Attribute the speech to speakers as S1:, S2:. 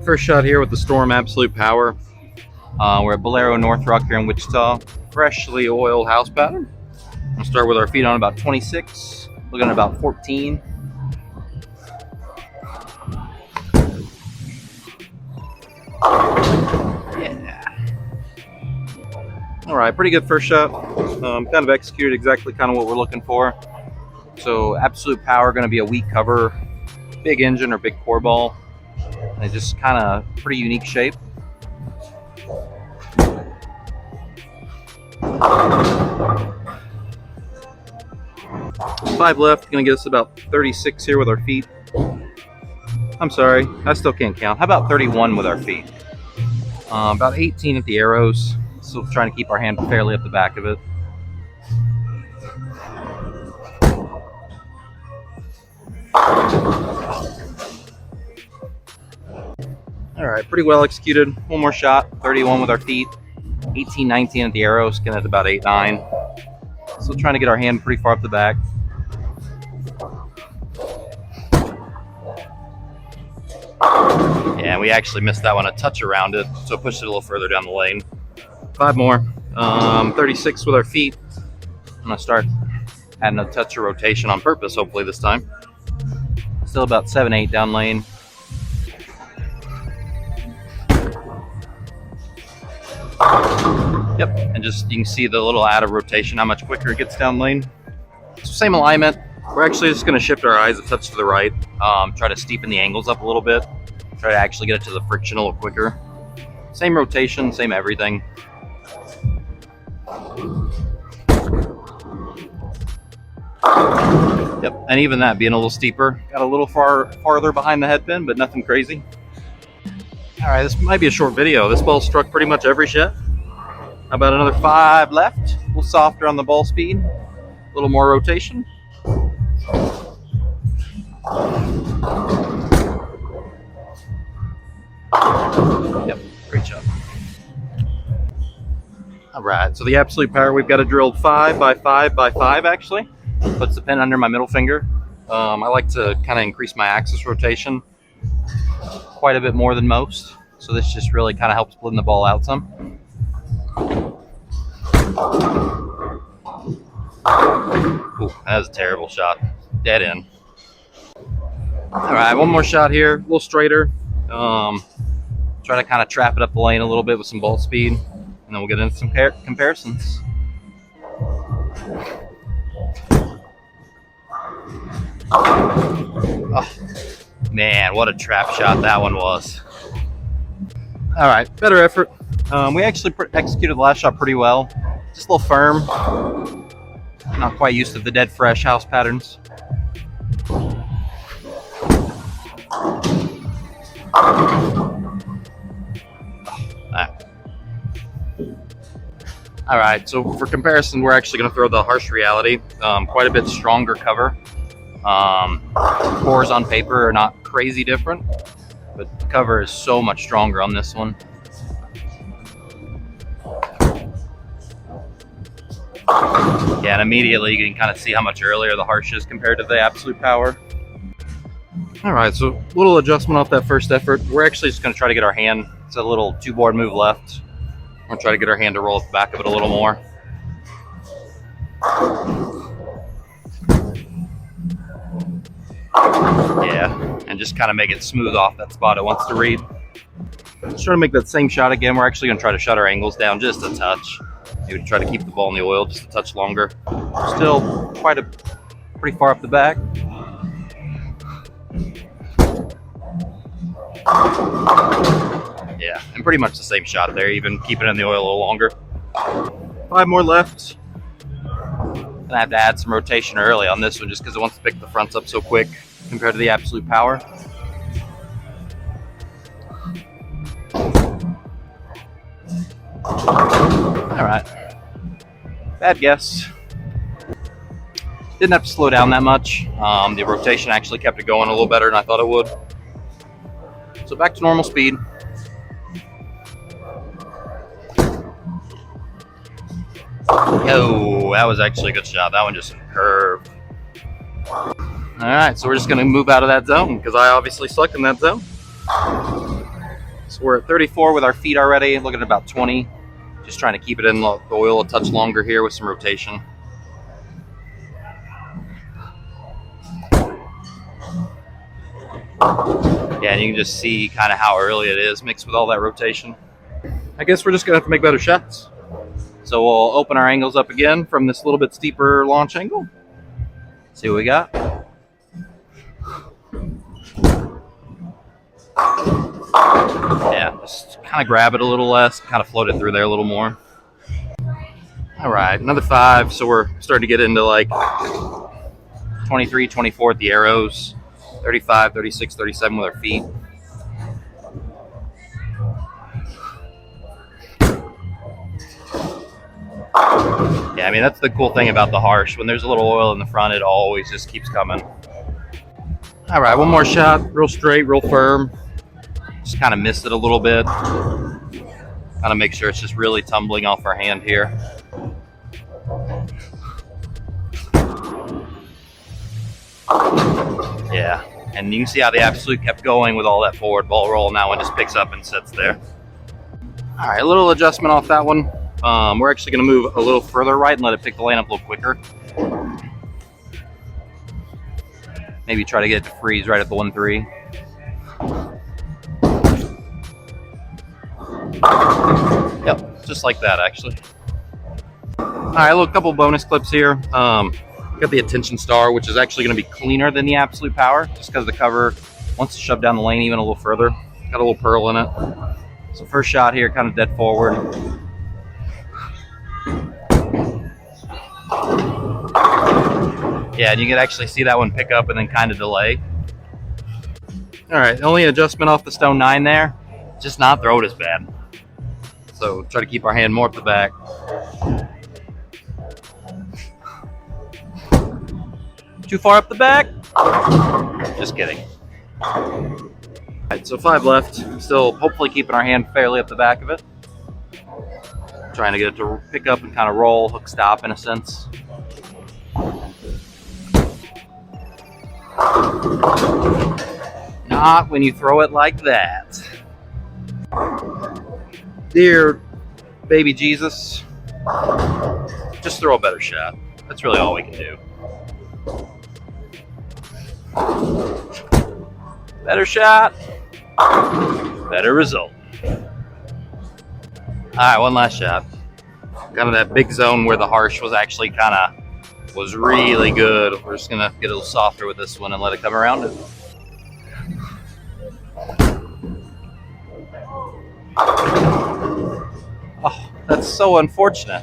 S1: first shot here with the Storm Absolute Power. We're at Bolero North Rock here in Wichita. Freshly oiled house pattern. We'll start with our feet on about 26, looking at about 14. Yeah. All right, pretty good first shot. Kind of executed exactly kind of what we're looking for. So Absolute Power going to be a weak cover, big engine or big core ball. And it's just kind of pretty unique shape. Five left, gonna get us about 36 here with our feet. I'm sorry, I still can't count. How about 31 with our feet? About 18 at the arrows. Still trying to keep our hand fairly up the back of it. All right, pretty well executed. One more shot, 31 with our feet. 18, 19 at the arrow, skin at about 8, 9. Still trying to get our hand pretty far up the back. Yeah, we actually missed that one a touch around it, so pushed it a little further down the lane. 5 more. 36 with our feet. I'm gonna start adding a touch of rotation on purpose, hopefully this time. Still about 7, 8 down lane. Yep, and just you can see the little add of rotation, how much quicker it gets down lane. So same alignment. We're actually just going to shift our eyes a touch to the right, try to steepen the angles up a little bit, try to actually get it to the friction a little quicker. Same rotation, same everything. Yep, and even that being a little steeper, got a little farther behind the headpin, but nothing crazy. All right, this might be a short video. This ball struck pretty much every shot. About another 5 left. A little softer on the ball speed. A little more rotation. Yep, great job. All right, so the Absolute Power, we've got it drilled 5 by 5 by 5 actually. Puts the pin under my middle finger. I like to kind of increase my axis rotation quite a bit more than most. So this just really kind of helps blend the ball out some. Ooh, that was a terrible shot. Dead end. All right, one more shot here, a little straighter. Try to kind of trap it up the lane a little bit with some ball speed, and then we'll get into some comparisons. Oh, man, what a trap shot that one was. All right, better effort. We actually executed the last shot pretty well. Just a little firm. Not quite used to the dead fresh house patterns. All right, so for comparison, we're actually going to throw the Harsh Reality. Quite a bit stronger cover. Cores on paper are not crazy different, but the cover is so much stronger on this one. Yeah, and immediately you can kind of see how much earlier the Harsh is compared to the Absolute Power. All right, so a little adjustment off that first effort. We're actually just going to try to get our hand. It's a little 2-board move left. We're going to try to get our hand to roll at the back of it a little more. Yeah, and just kind of make it smooth off that spot it wants to read. Let's try to make that same shot again. We're actually going to try to shut our angles down just a touch. Maybe try to keep the ball in the oil just a touch longer. Still pretty far up the back. Yeah, and pretty much the same shot there, even keeping it in the oil a little longer. 5 more left. Gonna have to add some rotation early on this one just because it wants to pick the fronts up so quick compared to the Absolute Power. All right, bad guess. Didn't have to slow down that much. The rotation actually kept it going a little better than I thought it would. So back to normal speed. Yo, that was actually a good shot. That one just curved. All right, so we're just gonna move out of that zone because I obviously suck in that zone. So we're at 34 with our feet already, looking at about 20. Just trying to keep it in the oil a touch longer here with some rotation. Yeah, and you can just see kind of how early it is mixed with all that rotation. I guess we're just gonna have to make better shots. So we'll open our angles up again from this little bit steeper launch angle. See what we got. Yeah, just kind of grab it a little less, kind of float it through there a little more. All right, another 5. So we're starting to get into like 23, 24 at the arrows, 35, 36, 37 with our feet. Yeah, I mean, that's the cool thing about the harsh. When there's a little oil in the front, it always just keeps coming. All right, one more shot, real straight, real firm. Just kind of missed it a little bit. Kind of make sure it's just really tumbling off our hand here. Yeah, and you can see how the absolute kept going with all that forward ball roll. Now it just picks up and sits there. All right, a little adjustment off that one. We're actually going to move a little further right and let it pick the lane up a little quicker. Maybe try to get it to freeze right at the 1-3. Yep, just like that actually. All right, a little couple bonus clips here. Got the attention star, which is actually going to be cleaner than the absolute power, just because the cover wants to shove down the lane even a little further. Got a little pearl in it. So first shot here, kind of dead forward. Yeah, and you can actually see that one pick up and then kind of delay. All right, the only adjustment off the stone 9 there, just not throw it as bad. So try to keep our hand more up the back. Too far up the back? Just kidding. All right, so 5 left. Still hopefully keeping our hand fairly up the back of it. Trying to get it to pick up and kind of roll, hook stop in a sense. Not when you throw it like that. Dear baby Jesus, just throw a better shot. That's really all we can do. Better shot, better result. All right, one last shot. Kind of that big zone where the harsh was actually was really good. We're just gonna get a little softer with this one and let it come around it. Oh, that's so unfortunate.